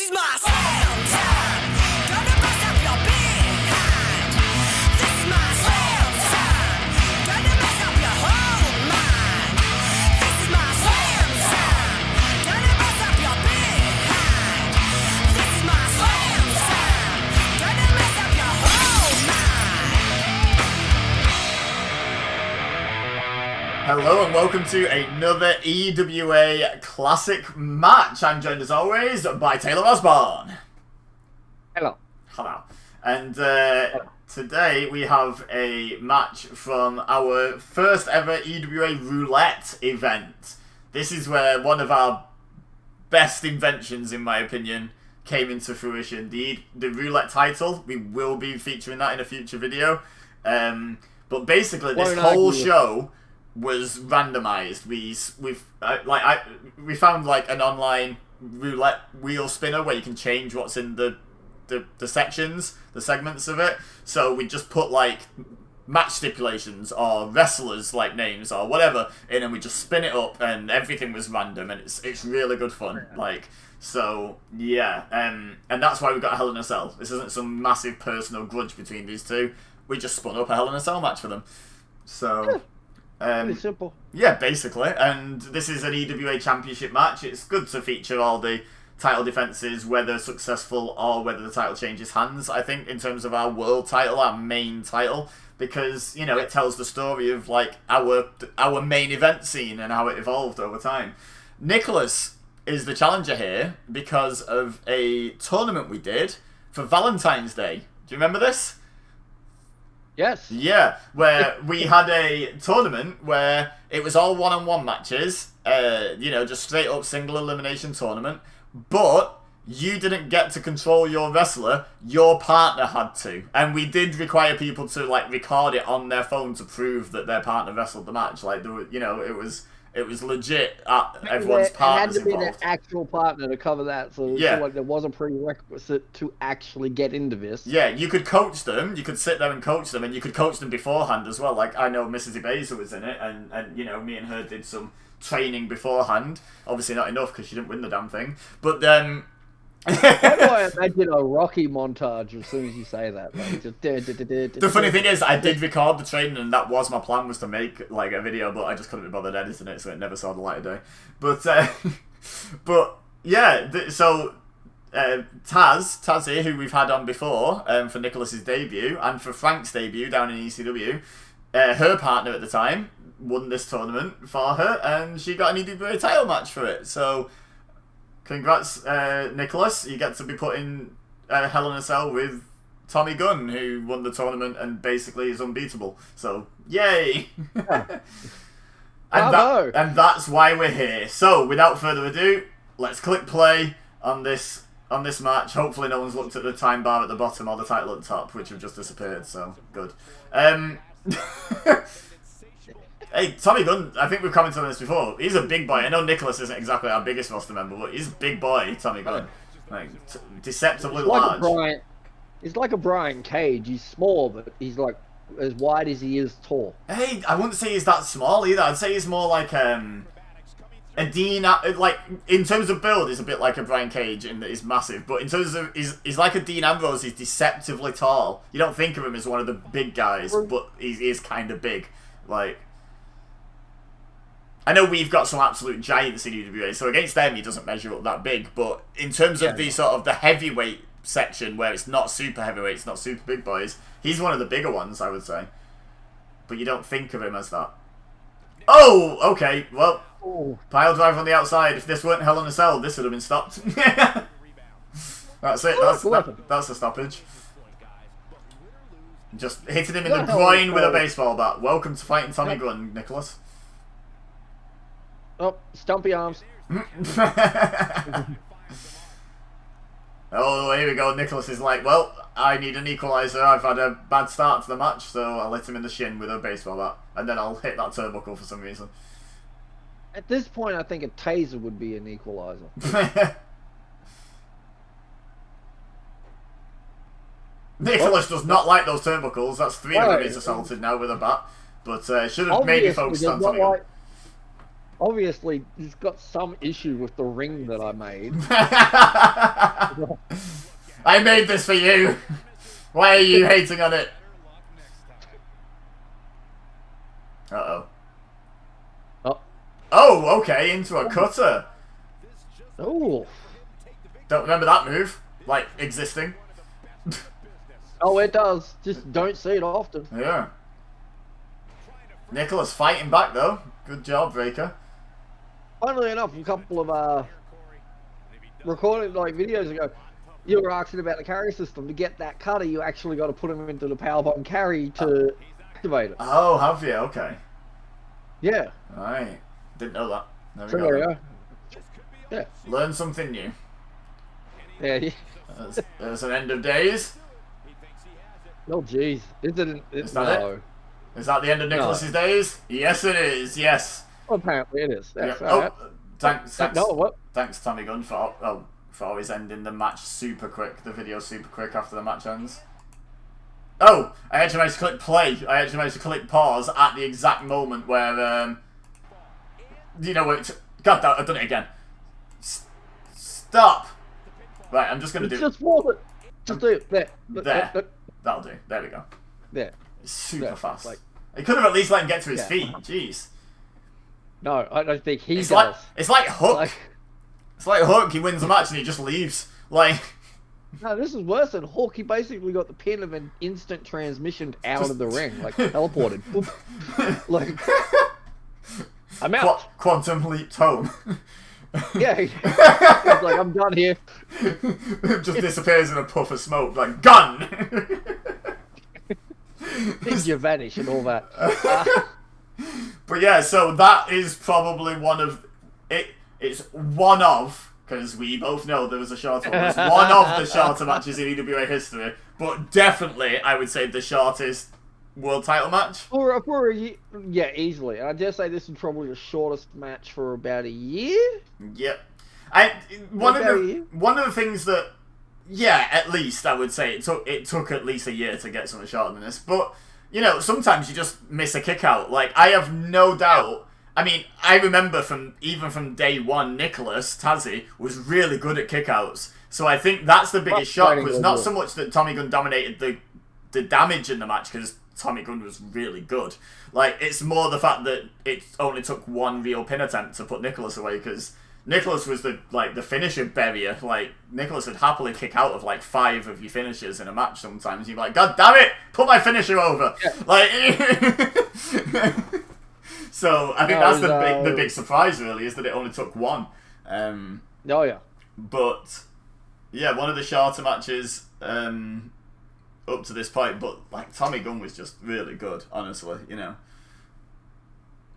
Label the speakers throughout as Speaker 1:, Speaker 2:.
Speaker 1: is my slam time. Gonna bust up your behind. This is my slam time. Gonna mess up your whole mind. This is my slam time. Gonna bust up your behind. This is my slam time. Gonna mess up your whole mind.
Speaker 2: Hello and welcome to another EWA Classic match. I'm joined as always by Taylor Osborne.
Speaker 3: Hello.
Speaker 2: Hello. And today we have a match from our first ever EWA Roulette event. This is where one of our best inventions, in my opinion, came into fruition. The Roulette title, we will be featuring that in a future video. But basically this whole show was randomized. We found like an online roulette wheel spinner where you can change what's in the sections, the segments of it. So we just put like match stipulations or wrestlers like names or whatever in, and we just spin it up, and everything was random, and it's really good fun. Like, so yeah, and that's why we got a Hell in a Cell. This isn't some massive personal grudge between these two. We just spun up a Hell in a Cell match for them. So.
Speaker 3: Pretty simple.
Speaker 2: Yeah, basically. And this is an EWA Championship match. It's good to feature all the title defenses, whether successful or whether the title changes hands, I think, in terms of our world title, our main title, because, you know, it tells the story of, like, our main event scene and how it evolved over time. Nicholas is the challenger here because of a tournament we did for Valentine's Day. Do you remember this?
Speaker 3: Yes.
Speaker 2: Yeah, where we had a tournament where it was all one-on-one matches, just straight up single elimination tournament, but you didn't get to control your wrestler, your partner had to. And we did require people to, like, record it on their phone to prove that their partner wrestled the match. Like, there were, it was legit at everyone's partners involved.
Speaker 3: It had to be an actual partner to cover that, so
Speaker 2: yeah.
Speaker 3: Like there was a prerequisite to actually get into this.
Speaker 2: Yeah, you could coach them, you could sit there and coach them, and you could coach them beforehand as well. Like, I know Mrs. Ibeza was in it, and me and her did some training beforehand. Obviously not enough because she didn't win the damn thing. But then...
Speaker 3: Why do I imagine a Rocky montage as soon as you say that? Like, just
Speaker 2: the funny thing is, I did record the training, and that was my plan, was to make like a video, but I just couldn't be bothered editing it, so it never saw the light of day. But yeah, so Taz here, who we've had on before for Nicholas's debut and for Frank's debut down in ECW, her partner at the time won this tournament for her, and she got an EWA title match for it. So. Congrats, Nicholas. You get to be put in Hell in a Cell with Tommy Gunn, who won the tournament and basically is unbeatable. So, yay! and that's why we're here. So, without further ado, let's click play on this match. Hopefully no one's looked at the time bar at the bottom or the title at the top, which have just disappeared, so good. Hey, Tommy Gunn, I think we've commented on this before. He's a big boy. I know Nicholas isn't exactly our biggest roster member, but he's a big boy, Tommy Gunn. Like, deceptively large.
Speaker 3: He's like a Brian Cage. He's small, but he's like as wide as he is tall.
Speaker 2: Hey, I wouldn't say he's that small either. I'd say he's more like a Dean. Like, in terms of build, he's a bit like a Brian Cage in that he's massive. But in terms of, he's like a Dean Ambrose. He's deceptively tall. You don't think of him as one of the big guys, but he is kind of big. Like... I know we've got some absolute giants in EWA, so against them he doesn't measure up that big, but in terms of the sort of the heavyweight section where it's not super heavyweight, it's not super big boys, he's one of the bigger ones, I would say. But you don't think of him as that. Oh, okay, well, pile drive on the outside. If this weren't Hell in a Cell, this would have been stopped. That's it, that's the stoppage. Just hitting him in the groin with a baseball bat. Welcome to fighting Tommy Gunn, Nicholas.
Speaker 3: Oh, stumpy arms.
Speaker 2: Oh, here we go. Nicholas is like, well, I need an equaliser. I've had a bad start to the match, so I'll hit him in the shin with a baseball bat. And then I'll hit that turnbuckle for some reason.
Speaker 3: At this point, I think a taser would be an equaliser.
Speaker 2: Nicholas does not like those turnbuckles. That's 3 of them he's assaulted now with a bat. But should have maybe focused on something else.
Speaker 3: Obviously, he's got some issue with the ring that I made.
Speaker 2: I made this for you. Why are you hating on it? Uh-oh.
Speaker 3: Oh.
Speaker 2: Oh, okay, into a cutter.
Speaker 3: Oh.
Speaker 2: Don't remember that move. Like, existing.
Speaker 3: Oh, it does. Just don't see it often.
Speaker 2: Yeah. Nicholas fighting back, though. Good job, Breaker.
Speaker 3: Funnily enough, a couple of recording like videos ago, you were asking about the carry system. To get that cutter, you actually got to put him into the powerbomb carry to activate it.
Speaker 2: Oh, have you? Okay.
Speaker 3: Yeah.
Speaker 2: Right. Didn't know that.
Speaker 3: So there we go. Yeah.
Speaker 2: Learn something new.
Speaker 3: Yeah.
Speaker 2: There's an end of days.
Speaker 3: Oh, jeez. Is that
Speaker 2: it? Is that the end of Nicholas's days? Yes, it is. Yes.
Speaker 3: Well, apparently it is.
Speaker 2: Yeah.
Speaker 3: All right.
Speaker 2: Thanks,
Speaker 3: No, what?
Speaker 2: thanks, Tommy Gunn, for always ending the match super quick. The video super quick after the match ends. Oh, I actually managed to click play. I actually managed to click pause at the exact moment where, you know, God, I've done it again. Stop. Right, I'm just gonna do.
Speaker 3: Just walk it. Just do it. There.
Speaker 2: That'll do. There we go.
Speaker 3: There.
Speaker 2: It's super fast.
Speaker 3: Like,
Speaker 2: he could have at least let him get to his feet. Jeez.
Speaker 3: No, I don't think he does.
Speaker 2: It's like Hook. It's like Hook. He wins the match and he just leaves. Like.
Speaker 3: No, this is worse than Hook. He basically got the pin of an instant transmission out of the ring, like teleported. Like, I'm out.
Speaker 2: Quantum leaped home.
Speaker 3: Yeah, he's like, I'm done here.
Speaker 2: Just disappears in a puff of smoke, like gun.
Speaker 3: Did you vanish and all that?
Speaker 2: But yeah, so that is probably one of it. It's one of, because we both know there was a shorter one. It's one of the shorter matches in EWA history, but definitely I would say the shortest world title match.
Speaker 3: For a year, yeah, easily. And I dare say this is probably the shortest match for about a year.
Speaker 2: Yep. One of the things that, yeah, at least I would say it took at least a year to get something shorter than this. But you know, sometimes you just miss a kick out. Like, I have no doubt. I mean, I remember even from day one, Nicholas Tazzy was really good at kickouts. So I think that's the biggest shock, was not so much that Tommy Gunn dominated the damage in the match, because Tommy Gunn was really good. Like, it's more the fact that it only took one real pin attempt to put Nicholas away, because Nicholas was the finisher barrier. Like, Nicholas would happily kick out of like 5 of your finishers in a match sometimes. You'd be like, God damn it, put my finisher over. Yeah. Like, so I think that's the big surprise, really, is that it only took one.
Speaker 3: Oh yeah.
Speaker 2: But yeah, one of the shorter matches up to this point. But like, Tommy Gunn was just really good, honestly. You know.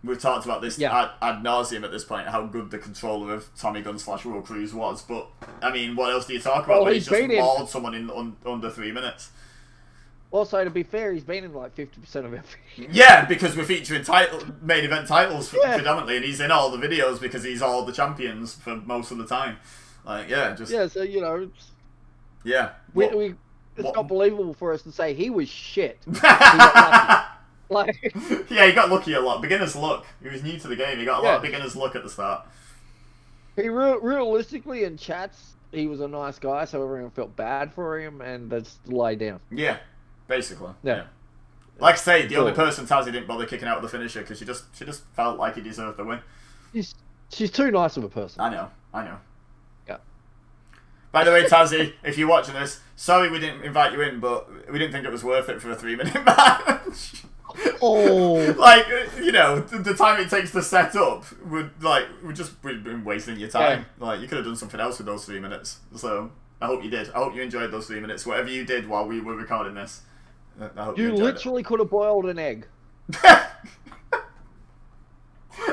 Speaker 2: We've talked about this ad nauseum at this point, how good the controller of Tommy Gunn / World Cruise was. But, I mean, what else do you talk about? He's just mauled someone in under 3 minutes.
Speaker 3: Also, to be fair, he's been in like 50% of everything.
Speaker 2: Yeah, because we're featuring main event titles predominantly, and he's in all the videos because he's all the champions for most of the time. Like, yeah,
Speaker 3: so, you know...
Speaker 2: Yeah.
Speaker 3: It's not believable for us to say he was shit. He got lucky. Like,
Speaker 2: yeah, he got lucky a lot. Beginner's luck. He was new to the game. He got a lot of beginner's luck at the start.
Speaker 3: He realistically, in chats, he was a nice guy, so everyone felt bad for him, and they just lay down.
Speaker 2: Yeah, basically.
Speaker 3: Yeah.
Speaker 2: Like I say, the only person Tazzy didn't bother kicking out of the finisher because she just felt like he deserved the win.
Speaker 3: She's too nice of a person.
Speaker 2: I know.
Speaker 3: Yeah.
Speaker 2: By the way, Tazzy, if you're watching this, sorry we didn't invite you in, but we didn't think it was worth it for a 3-minute match.
Speaker 3: Oh,
Speaker 2: like, you know, the time it takes to set up we've been wasting your time. Yeah. Like, you could have done something else with those 3 minutes. So I hope you did. I hope you enjoyed those 3 minutes. Whatever you did while we were recording this, I hope you
Speaker 3: literally could have boiled an egg.
Speaker 2: I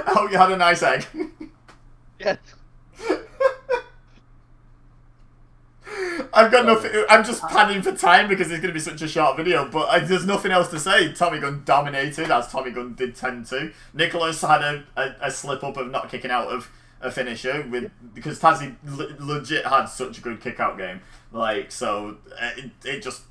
Speaker 2: hope you had a nice egg.
Speaker 3: Yes.
Speaker 2: I've got nothing. I'm just planning for time because it's going to be such a short video. But there's nothing else to say. Tommy Gunn dominated, as Tommy Gunn did tend to. Nicholas had a slip up of not kicking out of a finisher because Tazzy legit had such a good kick out game. Like, so it just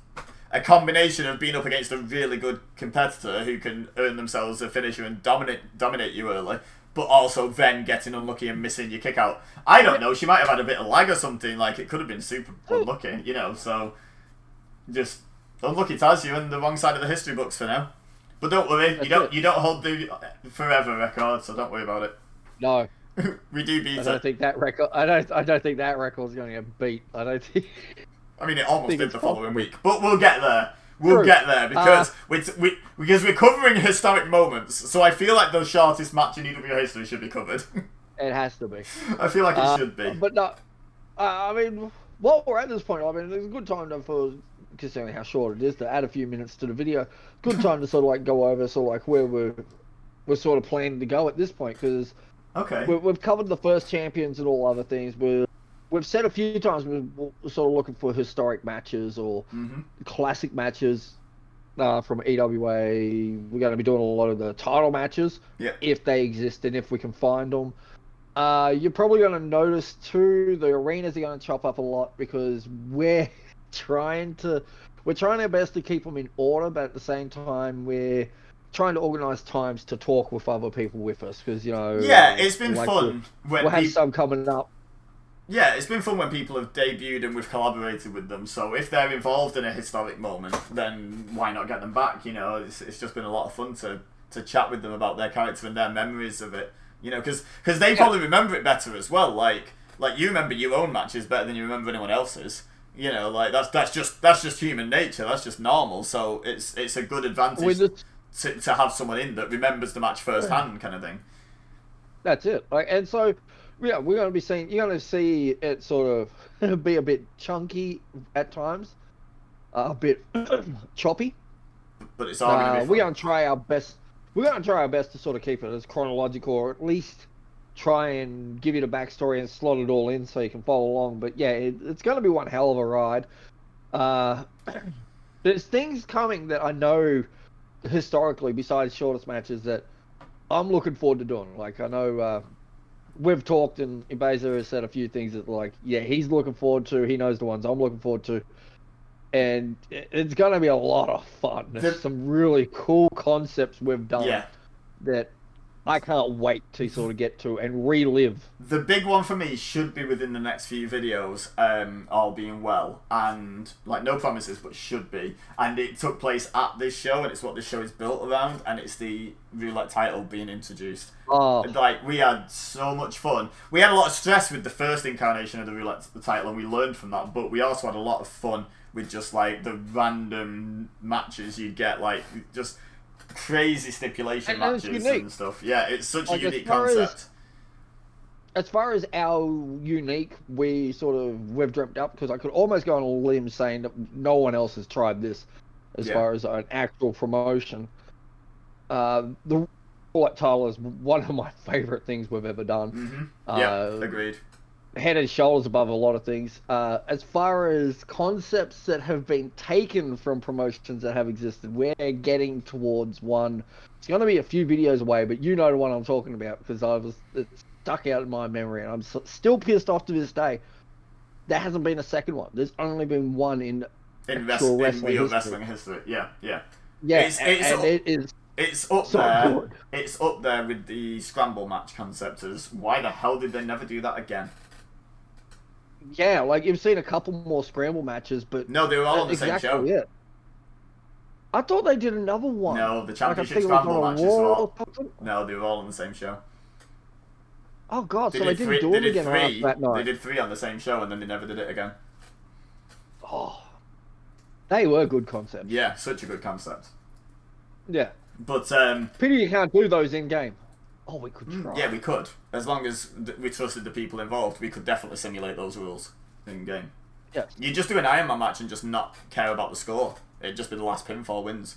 Speaker 2: a combination of being up against a really good competitor who can earn themselves a finisher and dominate you early, but also then getting unlucky and missing your kick out. I don't know. She might have had a bit of lag or something. Like, it could have been super unlucky, you know. So just unlucky Taz, you're on the wrong side of the history books for now. But don't worry, you don't hold the forever record, so don't worry about it.
Speaker 3: No.
Speaker 2: We do beat it.
Speaker 3: I don't think that record. I don't think that record's going to get beat. I don't think.
Speaker 2: I mean, it almost did the following week, but we'll get there. We'll
Speaker 3: True.
Speaker 2: get there because we're covering historic moments. So I feel like the shortest match in EWA history should be covered.
Speaker 3: It has to be.
Speaker 2: I feel like it should be.
Speaker 3: But no, I mean, while we're at this point, I mean, it's a good time for, considering how short it is, to add a few minutes to the video. Good time to sort of like go over sort of like where we're sort of planning to go at this point, because we've covered the first champions and all other things. We've said a few times we're sort of looking for historic matches or classic matches from EWA. We're going to be doing a lot of the title matches if they exist and if we can find them. You're probably going to notice too the arenas are going to chop up a lot because we're trying our best to keep them in order, but at the same time we're trying to organise times to talk with other people with us, because
Speaker 2: it's been fun.
Speaker 3: We'll have some coming up.
Speaker 2: Yeah, it's been fun when people have debuted and we've collaborated with them. So if they're involved in a historic moment, then why not get them back? You know, it's just been a lot of fun to chat with them about their character and their memories of it. You know, because they probably remember it better as well. Like you remember your own matches better than you remember anyone else's. You know, like that's just human nature. That's just normal. So it's a good advantage to have someone in that remembers the match firsthand, kind of thing.
Speaker 3: That's it. And so. Yeah, you're going to see it sort of be a bit chunky at times, a bit choppy.
Speaker 2: But it's all going to be fun.
Speaker 3: We're going to try our best. We're going to try our best to sort of keep it as chronological, or at least try and give you the backstory and slot it all in so you can follow along. But yeah, it's going to be one hell of a ride. There's things coming that I know historically, besides shortest matches, that I'm looking forward to doing. Like, I know. We've talked, and Ibeza has said a few things that, like, he's looking forward to. He knows the ones I'm looking forward to. And it's going to be a lot of fun. There's some really cool concepts we've done that I can't wait to sort of get to and relive.
Speaker 2: The big one for me should be within the next few videos, all being well, and like no promises, but should be. And it took place at this show, and it's what this show is built around, and it's the roulette title being introduced. Like, we had so much fun. We had a lot of stress with the first incarnation of the roulette title, and we learned from that. But we also had a lot of fun with just like the random matches you get, like just crazy stipulation matches and stuff. Yeah, it's such a unique concept.
Speaker 3: As far as our unique, we've dreamt up, because I could almost go on a limb saying that no one else has tried this as far as an actual promotion. The roulette title is one of my favourite things we've ever done.
Speaker 2: Agreed.
Speaker 3: Head and shoulders above a lot of things. As far as concepts that have been taken from promotions that have existed, we're getting towards one. It's going to be a few videos away, but you know the one I'm talking about, because it's stuck out in my memory, and I'm still pissed off to this day. There hasn't been a second one. There's only been one in real wrestling history.
Speaker 2: Yeah.
Speaker 3: It's
Speaker 2: up
Speaker 3: so
Speaker 2: there.
Speaker 3: good.
Speaker 2: It's up there with the scramble match concept. As why the hell did they never do that again?
Speaker 3: Yeah, like, you've seen a couple more scramble matches, but
Speaker 2: no, they were all on the same show.
Speaker 3: Yeah. I thought they did another one.
Speaker 2: No, the championship scramble matches were all. No, they were all on the same show.
Speaker 3: Oh god, so they didn't do it again after that night.
Speaker 2: They did 3 on the same show, and then they never did it again.
Speaker 3: Oh, they were good concepts.
Speaker 2: Yeah, such a good concept.
Speaker 3: Yeah,
Speaker 2: but
Speaker 3: pity you can't do those in game. Oh, we could try.
Speaker 2: Yeah, we could. As long as we trusted the people involved, we could definitely simulate those rules in game.
Speaker 3: Yeah.
Speaker 2: You just do an Iron Man match and just not care about the score. It'd just be the last pinfall wins.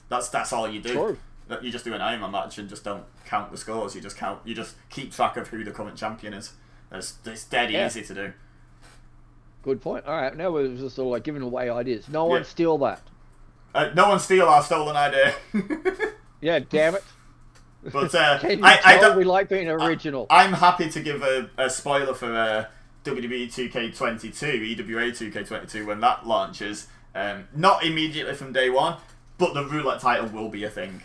Speaker 2: That's all you do.
Speaker 3: True.
Speaker 2: You just do an Iron Man match and just don't count the scores. You just keep track of who the current champion is. It's dead easy to do.
Speaker 3: Good point. All right, now we're just sort of like giving away ideas. No one steal that.
Speaker 2: No one steal our stolen idea.
Speaker 3: Yeah, damn it.
Speaker 2: But
Speaker 3: I don't. We like being original.
Speaker 2: I'm happy to give a spoiler for WWE 2K22, EWA 2K22 when that launches. Not immediately from day one, but the roulette title will be a thing.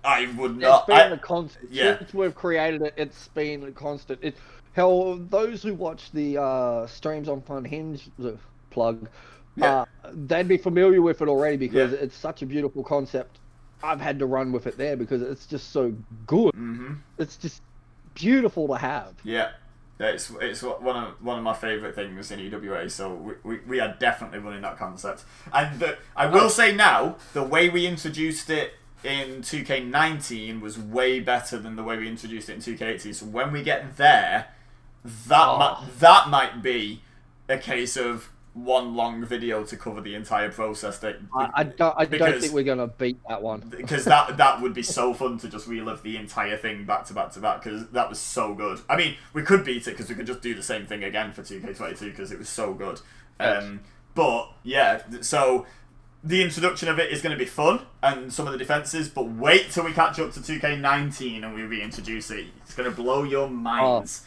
Speaker 2: I would
Speaker 3: It's
Speaker 2: not.
Speaker 3: been a constant.
Speaker 2: Yeah.
Speaker 3: Since we've created it, it's been a constant. Hell, those who watch the streams on Fun Hinge plug,
Speaker 2: Yeah.
Speaker 3: they'd be familiar with it already because
Speaker 2: Yeah.
Speaker 3: it's such a beautiful concept. I've had to run with it there because it's just so good.
Speaker 2: Mm-hmm.
Speaker 3: It's just beautiful to have.
Speaker 2: Yeah. It's one of my favourite things in EWA, so we are definitely running that concept. And I will say now, the way we introduced it in 2K19 was way better than the way we introduced it in 2K18. So when we get there, that might be a case of one long video to cover the entire process.
Speaker 3: I don't think we're gonna beat that one
Speaker 2: because that would be so fun to just relive the entire thing back to back to back because that was so good. I mean, we could beat it because we could just do the same thing again for 2K22 because it was so good.
Speaker 3: Yes.
Speaker 2: But yeah, so the introduction of it is going to be fun and some of the defenses, but wait till we catch up to 2K19 and we reintroduce it. It's going to blow your minds.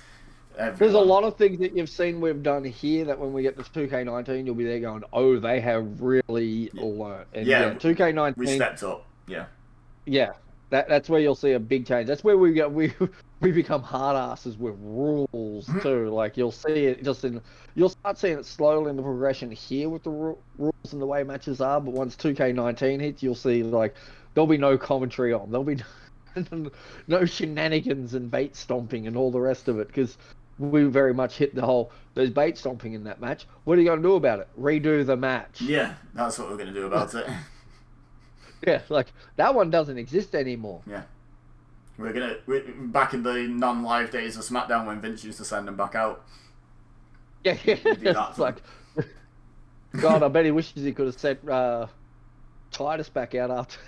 Speaker 3: There's a lot of things that you've seen we've done here that when we get to 2K19, you'll be there going, oh, they have really learned. And
Speaker 2: yeah,
Speaker 3: 2K19...
Speaker 2: we stepped up, yeah.
Speaker 3: Yeah, that's where you'll see a big change. That's where we become hard asses with rules too. Like you'll see it you'll start seeing it slowly in the progression here with the rules and the way matches are. But once 2K19 hits, you'll see like there'll be no commentary on. There'll be no shenanigans and bait stomping and all the rest of it because we very much hit the whole. There's bait stomping in that match. What are you going to do about it? Redo the match.
Speaker 2: Yeah, that's what we're going to do about it.
Speaker 3: Yeah, like that one doesn't exist anymore.
Speaker 2: Yeah. We're back in the non-live days of SmackDown when Vince used to send them back out.
Speaker 3: Yeah, it's like, God, I bet he wishes he could have sent Titus back out after.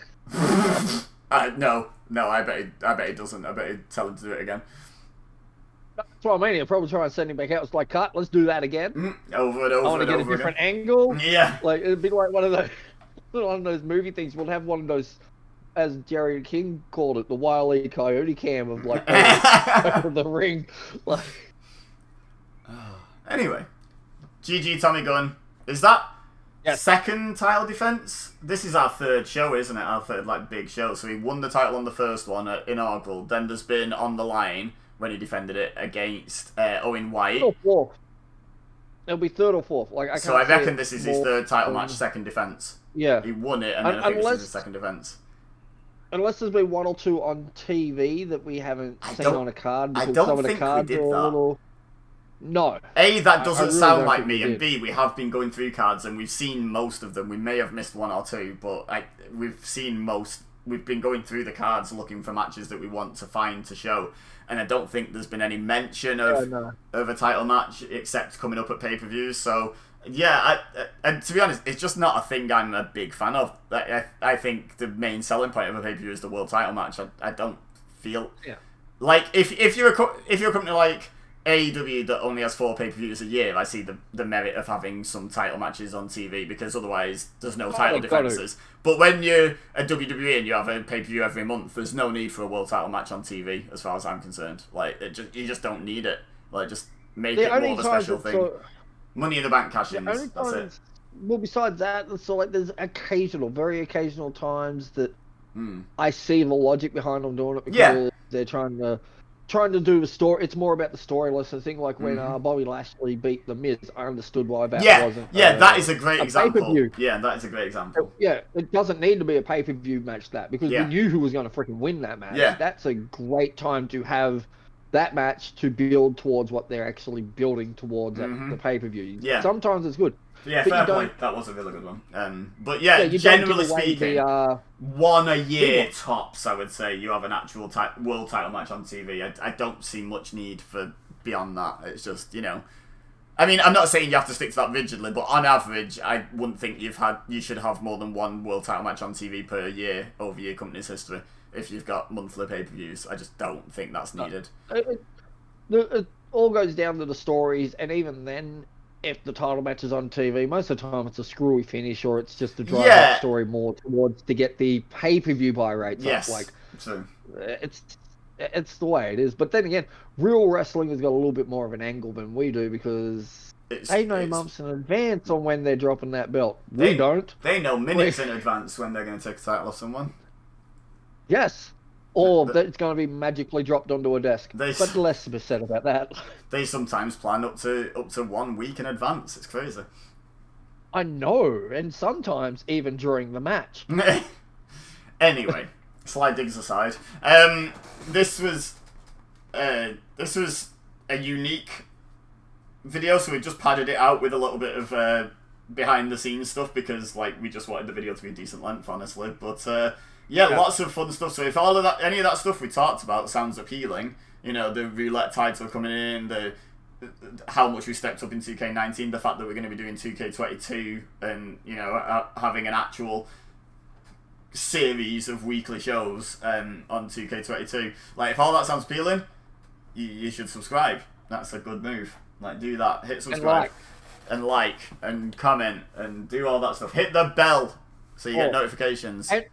Speaker 2: No, I bet he doesn't. I bet he'd tell him to do it again.
Speaker 3: That's what I mean. He'll probably try and send him back out. It's like, cut, let's do that again.
Speaker 2: Over and over.
Speaker 3: I want to get a different angle.
Speaker 2: Yeah.
Speaker 3: Like it'd be like one of those movie things. We'll have one of those, as Jerry King called it, the Wile E. Coyote cam of like over the ring. Like.
Speaker 2: Anyway, GG Tommy Gunn. Is that second title defense? This is our third show, isn't it? Our third big show. So he won the title on the first one at Inaugural. Then there's been on the line when he defended it against Owen White.
Speaker 3: Third or fourth. It'll be third or fourth.
Speaker 2: So I reckon this is his third title match, second defense.
Speaker 3: Yeah.
Speaker 2: He won it, and then I think this is his second defense.
Speaker 3: Unless there's been one or two on TV that we haven't seen on a card.
Speaker 2: I
Speaker 3: Because
Speaker 2: don't
Speaker 3: some of
Speaker 2: think
Speaker 3: the cards
Speaker 2: we did
Speaker 3: are
Speaker 2: that.
Speaker 3: a little... No.
Speaker 2: A, that doesn't
Speaker 3: really
Speaker 2: sound
Speaker 3: don't
Speaker 2: like
Speaker 3: think
Speaker 2: me,
Speaker 3: we
Speaker 2: and
Speaker 3: did.
Speaker 2: B, we have been going through cards and we've seen most of them. We may have missed one or two, but we've seen most. We've been going through the cards looking for matches that we want to find to show, and I don't think there's been any mention of a title match except coming up at pay-per-views. So yeah, and to be honest, it's just not a thing I'm a big fan of. I think the main selling point of a pay-per-view is the world title match. I don't feel like if you're a company like AEW that only has 4 pay-per-views a year, I see the merit of having some title matches on TV because otherwise there's no title defenses. But when you're a WWE and you have a pay-per-view every month, there's no need for a world title match on TV as far as I'm concerned. Like you just don't need it. Like just make it more of a special thing. Money in the Bank cash-ins. That's it.
Speaker 3: Well, besides that, so there's very occasional times that I see the logic behind them doing it because they're trying to do the story. It's more about the story less than thing like when Bobby Lashley beat The Miz. I understood why that wasn't.
Speaker 2: Yeah, that is a great example.
Speaker 3: Pay-per-view.
Speaker 2: Yeah, that is a great example.
Speaker 3: Yeah, it doesn't need to be a pay-per-view match because we knew who was going to freaking win that match.
Speaker 2: Yeah.
Speaker 3: That's a great time to have that match to build towards what they're actually building towards at the pay-per-view.
Speaker 2: Yeah.
Speaker 3: Sometimes it's good.
Speaker 2: Yeah,
Speaker 3: but
Speaker 2: fair point. That was a really good one. But yeah,
Speaker 3: you
Speaker 2: generally
Speaker 3: don't give away
Speaker 2: speaking, one a year tops, I would say, you have an actual world title match on TV. I don't see much need for beyond that. It's just, I mean, I'm not saying you have to stick to that rigidly, but on average, I wouldn't think you should have more than one world title match on TV per year over your company's history if you've got monthly pay-per-views. I just don't think that's needed.
Speaker 3: It all goes down to the stories, and even then, if the title match is on TV, most of the time it's a screwy finish or it's just to drive that story more towards to get the pay-per-view buy rates up. Like,
Speaker 2: true.
Speaker 3: It's the way it is. But then again, real wrestling has got a little bit more of an angle than we do because they know months in advance on when they're dropping that belt. We don't.
Speaker 2: They know minutes in advance when they're going to take a title off someone.
Speaker 3: Yes. or that it's going to be magically dropped onto a desk.
Speaker 2: They-
Speaker 3: But less to be said about that.
Speaker 2: They sometimes plan up to 1 week in advance. It's crazy.
Speaker 3: I know, and sometimes even during the match.
Speaker 2: Anyway, slight digs aside. This was a unique video, so we just padded it out with a little bit of behind the scenes stuff because like we just wanted the video to be a decent length, honestly. But yeah, lots of fun stuff. So if all of that, any of that stuff we talked about sounds appealing, you know, the roulette title coming in, how much we stepped up in 2K19, the fact that we're going to be doing 2K22, and you know, having an actual series of weekly shows on 2K22. Like, if all that sounds appealing, you should subscribe. That's a good move. Like, do that. Hit subscribe. And like and comment and do all that stuff. Hit the bell so you get notifications.
Speaker 3: And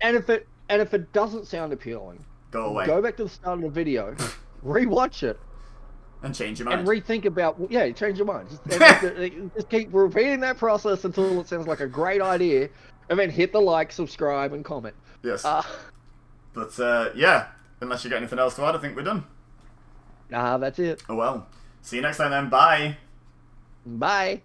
Speaker 3: if it doesn't sound appealing,
Speaker 2: go away.
Speaker 3: Go back to the start of the video, rewatch it,
Speaker 2: and change your mind.
Speaker 3: and rethink about change your mind. Just keep repeating that process until it sounds like a great idea, and then hit the like, subscribe, and comment.
Speaker 2: Yes. But yeah, unless you got anything else to add, I think we're done.
Speaker 3: That's it.
Speaker 2: Oh well. See you next time then. Bye.
Speaker 3: Bye.